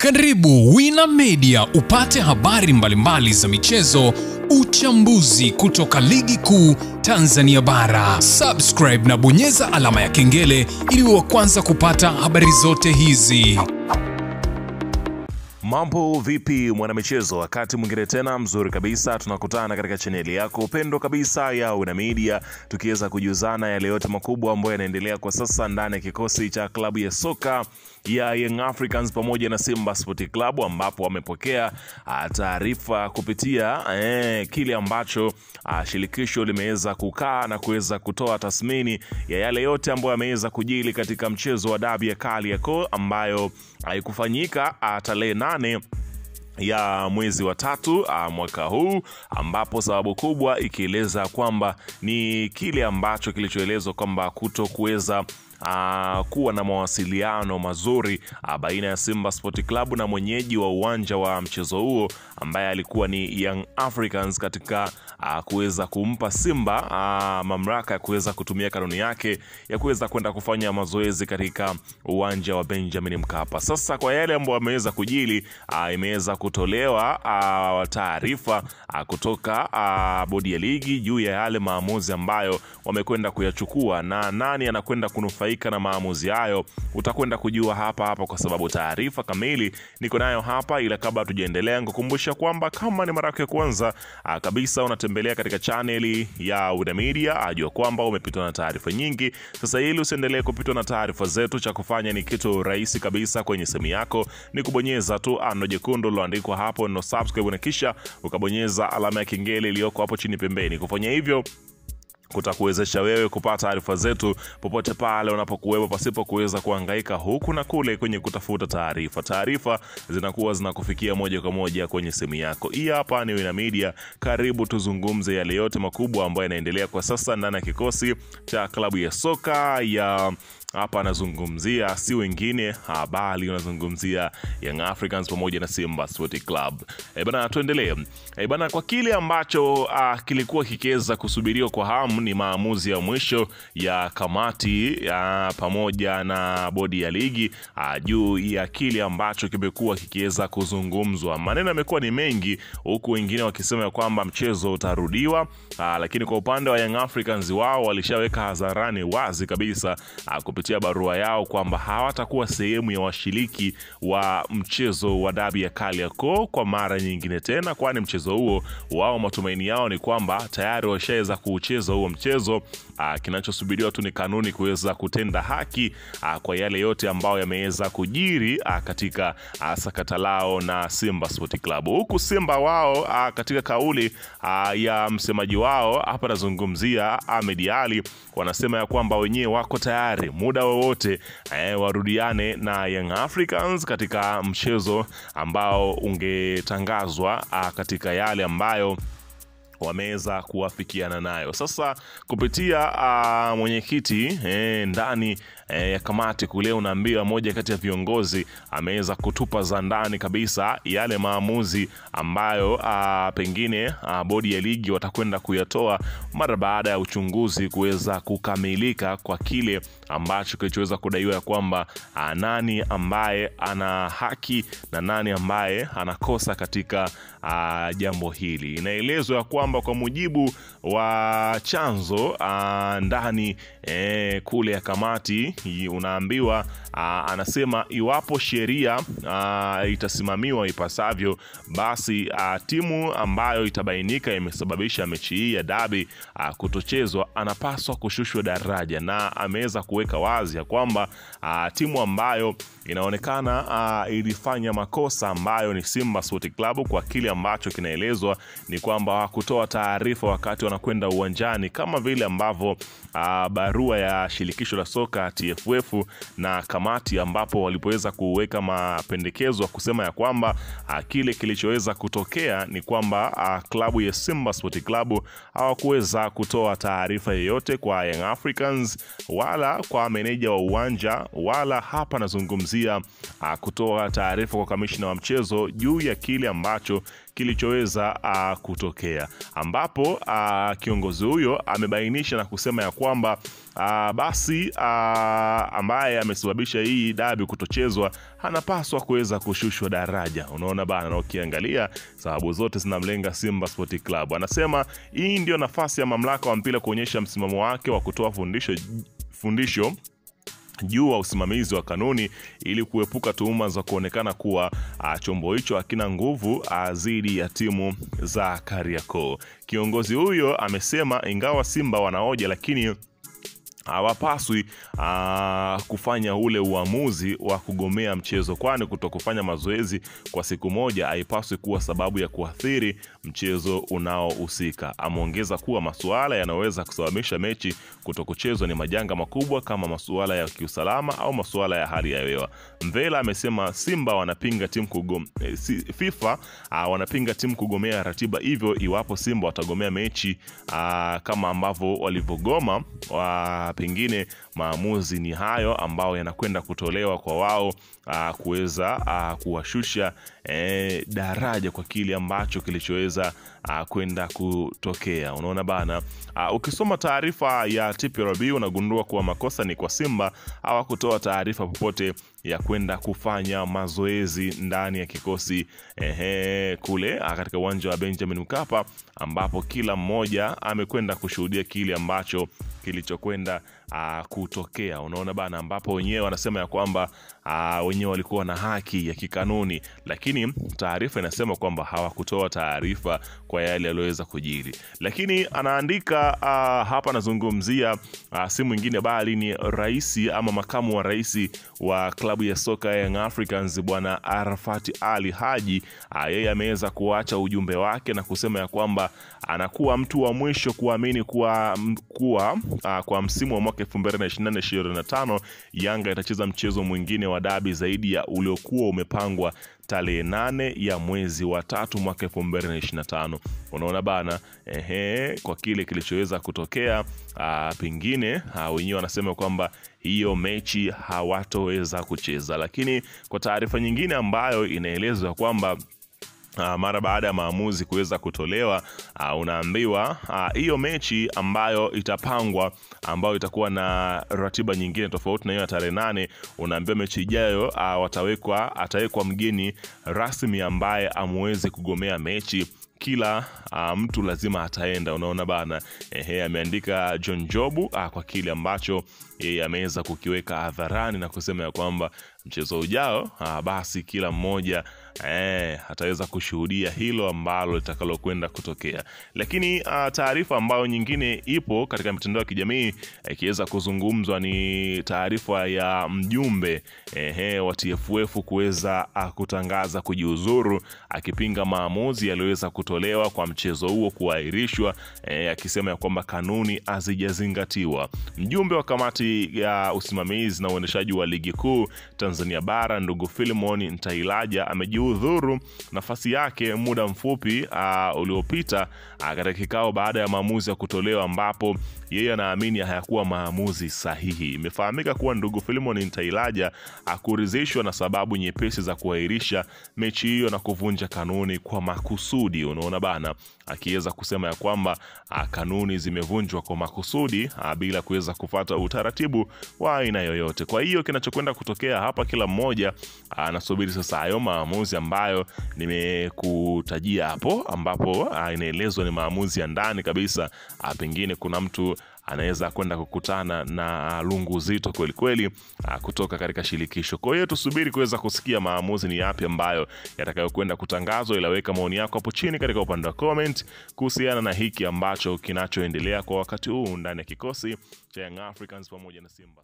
Karibu Wina Media upate habari mbalimbali za michezo, uchambuzi kutoka ligi kuu Tanzania bara. Subscribe na bonyeza alama ya kengele ili uwe wa kwanza kupata habari zote hizi. Mambo vipi mwanamichezo, wakati mwingine tena mzuri kabisa tunakutana katika chaneli yako upendo kabisa ya Wina Media, tukiweza kujuzana yale yote makubwa ambayo yanaendelea kwa sasa ndani ya kikosi cha klabu ya soka ya Young Africans pamoja na Simba Sport Club, ambapo wamepokea taarifa kupitia kile ambacho shirikisho limeweza kukaa na kuweza kutoa tathmini ya yale yote ambayo yameweza kujili katika mchezo wa dabi ya Kariakoo ambayo haikufanyika tarehe 8 ya mwezi wa 3 mwaka huu, ambapo sababu kubwa ikieleza kwamba ni kile ambacho kilichoelezwa kwamba kutokuweza kuwa na mawasiliano mazuri baina ya Simba Sport Club na mwenyeji wa uwanja wa mchezo huo ambaye alikuwa ni Young Africans, katika kuweza kumpa Simba mamlaka ya kuweza kutumia kanuni yake ya kuweza kwenda kufanya mazoezi katika uwanja wa Benjamin Mkapa. Sasa kwa yale ambayo ameweza kujili, imeweza kutolewa taarifa kutoka bodi ya ligi juu ya yale maamuzi ambayo wamekwenda kuyachukua, na nani anakwenda kunufaika na maamuzi hayo utakwenda kujua hapa, kwa sababu taarifa kamili niko nayo hapa. Ila kabla tujaendelea, nikukumbusha kwamba kama ni mara yako ya kwanza kabisa unatembelea katika channel ya Wina Media, ajua kwamba umepitwa na taarifa nyingi. Sasa ili usiendelee kupitwa na taarifa zetu, cha kufanya ni kitu rahisi kabisa. Kwenye simu yako ni kubonyeza tu neno jekundu liloandikwa hapo no subscribe, na kisha ukabonyeza alama ya kengele iliyoko hapo chini pembeni. Kufanya hivyo kutakuwezesha wewe kupata taarifa zetu popote pale unapokuwepo, pasipo kuweza kuhangaika huku na kule kwenye kutafuta taarifa. Taarifa zinakuwa zinakufikia moja kwa moja kwenye simu yako. Hii hapa ni Wina Media. Karibu tuzungumze yale yote makubwa ambayo yanaendelea kwa sasa ndani ya kikosi cha klabu ya soka ya hapa anazungumzia si wengine bali anazungumzia Young Africans pamoja na Simba Sport Club. Bana, tuendelee. Bana, kwa kile ambacho kilikuwa kikiweza kusubiriwa kwa hamu ni maamuzi ya mwisho ya kamati pamoja na bodi ya ligi juu ya kile ambacho kimekuwa kikiweza kuzungumzwa. Maneno yamekuwa ni mengi, huku wengine wakisema kwamba mchezo utarudiwa, lakini kwa upande wa Young Africans wao walishaweka hadharani wazi kabisa kupitia barua yao kwamba hawatakuwa sehemu ya washiriki wa mchezo wa dabi ya Kariakoo kwa mara nyingine tena, kwani mchezo huo wao matumaini yao ni kwamba tayari washaweza kucheza huo mchezo. Kinachosubiriwa tu ni kanuni kuweza kutenda haki kwa yale yote ambayo yameweza kujiri katika sakata lao na Simba Sport Club. Huku Simba wao katika kauli ya msemaji wao hapa nazungumzia Ahmed Ali, wanasema ya kwamba wenyewe wako tayari muda wowote warudiane na Young Africans katika mchezo ambao ungetangazwa katika yale ambayo wameweza kuwafikiana nayo. Sasa kupitia mwenyekiti ndani ya kamati kule, unaambiwa moja kati ya viongozi ameweza kutupa za ndani kabisa yale maamuzi ambayo pengine bodi ya ligi watakwenda kuyatoa mara baada ya uchunguzi kuweza kukamilika kwa kile ambacho kilichoweza kudaiwa kwamba nani ambaye ana haki na nani ambaye anakosa katika jambo hili. Inaelezwa kwamba kwa mujibu wa chanzo ndani kule ya kamati, unaambiwa anasema iwapo sheria itasimamiwa ipasavyo, basi timu ambayo itabainika imesababisha mechi hii ya dabi kutochezwa anapaswa kushushwa daraja, na ameweza kuweka wazi ya kwamba timu ambayo inaonekana ilifanya makosa ambayo ni Simba Sport Club, kwa kile ambacho kinaelezwa ni kwamba hawakutoa taarifa wakati wanakwenda uwanjani, kama vile ambavyo barua ya shirikisho la soka TFF na kamati ambapo walipoweza kuweka mapendekezo kusema ya kwamba kile kilichoweza kutokea ni kwamba klabu ya Simba Sport Club hawakuweza kutoa taarifa yoyote kwa Young Africans wala kwa meneja wa uwanja, wala hapa nazungumzia kutoa taarifa kwa kamishna wa mchezo juu ya kile ambacho kilichoweza kutokea, ambapo kiongozi huyo amebainisha na kusema ya kwamba basi ambaye amesababisha hii dabi kutochezwa anapaswa kuweza kushushwa daraja. Unaona bana, na ukiangalia sababu zote zinamlenga Simba Sport Club. Anasema hii ndio nafasi ya mamlaka wa mpira kuonyesha msimamo wake wa kutoa fundisho juu wa usimamizi wa kanuni ili kuepuka tuhuma za kuonekana kuwa chombo hicho hakina nguvu dhidi ya timu za Kariakoo. Kiongozi huyo amesema ingawa Simba wanahoja, lakini hawapaswi kufanya ule uamuzi wa kugomea mchezo, kwani kutokufanya mazoezi kwa siku moja haipaswi kuwa sababu ya kuathiri mchezo unaohusika. Ameongeza kuwa masuala yanaweza kusababisha mechi kutokuchezwa ni majanga makubwa kama masuala ya kiusalama au masuala ya hali ya hewa. Mvela amesema Simba wanapinga FIFA wanapinga timu kugomea ratiba, hivyo iwapo Simba watagomea mechi kama ambavyo walivyogoma, pengine maamuzi ni hayo ambao yanakwenda kutolewa kwa wao kuweza kuwashusha daraja kwa kile ambacho kilichoweza kwenda kutokea. Unaona bana, ukisoma taarifa ya TPLB unagundua kuwa makosa ni kwa Simba hawakutoa taarifa popote ya kwenda kufanya mazoezi ndani ya kikosi kule katika uwanja wa Benjamin Mkapa, ambapo kila mmoja amekwenda kushuhudia kile ambacho kilichokwenda kutokea. Unaona bana, ambapo wenyewe wanasema ya kwamba wenyewe walikuwa na haki ya kikanuni, lakini taarifa inasema kwamba hawakutoa taarifa kwa yale yaliyoweza kujiri. Lakini anaandika hapa, anazungumzia si mwingine bali ni rais ama makamu wa rais wa klabu ya soka ya Young Africans Bwana Arafat Ali Haji. Yeye ameweza kuacha ujumbe wake na kusema ya kwamba anakuwa mtu wa mwisho kuamini kwa msimu wa mwaka 2024-2025 Yanga itacheza mchezo mwingine wa dabi zaidi ya uliokuwa umepangwa tarehe 8 ya mwezi wa 3 mwaka 2025. Unaona bana, kwa kile kilichoweza kutokea, pengine wenyewe wanasema kwamba hiyo mechi hawatoweza kucheza. Lakini kwa taarifa nyingine ambayo inaelezwa kwamba mara baada ya maamuzi kuweza kutolewa, unaambiwa hiyo mechi ambayo itapangwa, ambayo itakuwa na ratiba nyingine tofauti na hiyo ya tarehe 8, unaambiwa mechi ijayo atawekwa mgeni rasmi ambaye amwezi kugomea mechi. Kila mtu lazima ataenda. Unaona bana, ameandika John Jobu kwa kile ambacho yeye ameweza kukiweka hadharani na kusema ya kwamba mchezo ujao basi kila mmoja ataweza kushuhudia hilo ambalo litakalokwenda kutokea. Lakini taarifa ambayo nyingine ipo katika mitandao ya kijamii ikiweza kuzungumzwa ni taarifa ya mjumbe wa TFF kuweza kutangaza kujiuzuru, akipinga maamuzi yaliyoweza kutolewa kwa mchezo huo kuahirishwa, akisema ya kwamba kanuni hazijazingatiwa. Mjumbe wa kamati ya usimamizi na uendeshaji wa ligi kuu Tanzania bara ndugu Philemon Ntailaja amejiudhuru nafasi yake muda mfupi uliopita katika kikao baada ya maamuzi ya kutolewa, ambapo yeye anaamini hayakuwa maamuzi sahihi. Imefahamika kuwa ndugu Philemon Ntailaja akuridhishwa na sababu nyepesi za kuahirisha mechi hiyo na kuvunja kanuni kwa makusudi. Unaona bana, akiweza kusema ya kwamba kanuni zimevunjwa kwa makusudi bila kuweza kufuata utaratibu wa aina yoyote. Kwa hiyo kinachokwenda kutokea hapa, kila mmoja anasubiri sasa hayo maamuzi ambayo nimekutajia hapo, ambapo inaelezwa ni maamuzi ya ndani kabisa. Pengine kuna mtu anaweza kwenda kukutana na lungu zito kweli kweli kutoka katika shirikisho. Kwa hiyo tusubiri kuweza kusikia maamuzi ni yapi ambayo yatakayokwenda kutangazwa. Ila weka maoni yako hapo chini katika upande wa comment kuhusiana na hiki ambacho kinachoendelea kwa wakati huu ndani ya kikosi cha Young Africans pamoja na Simba.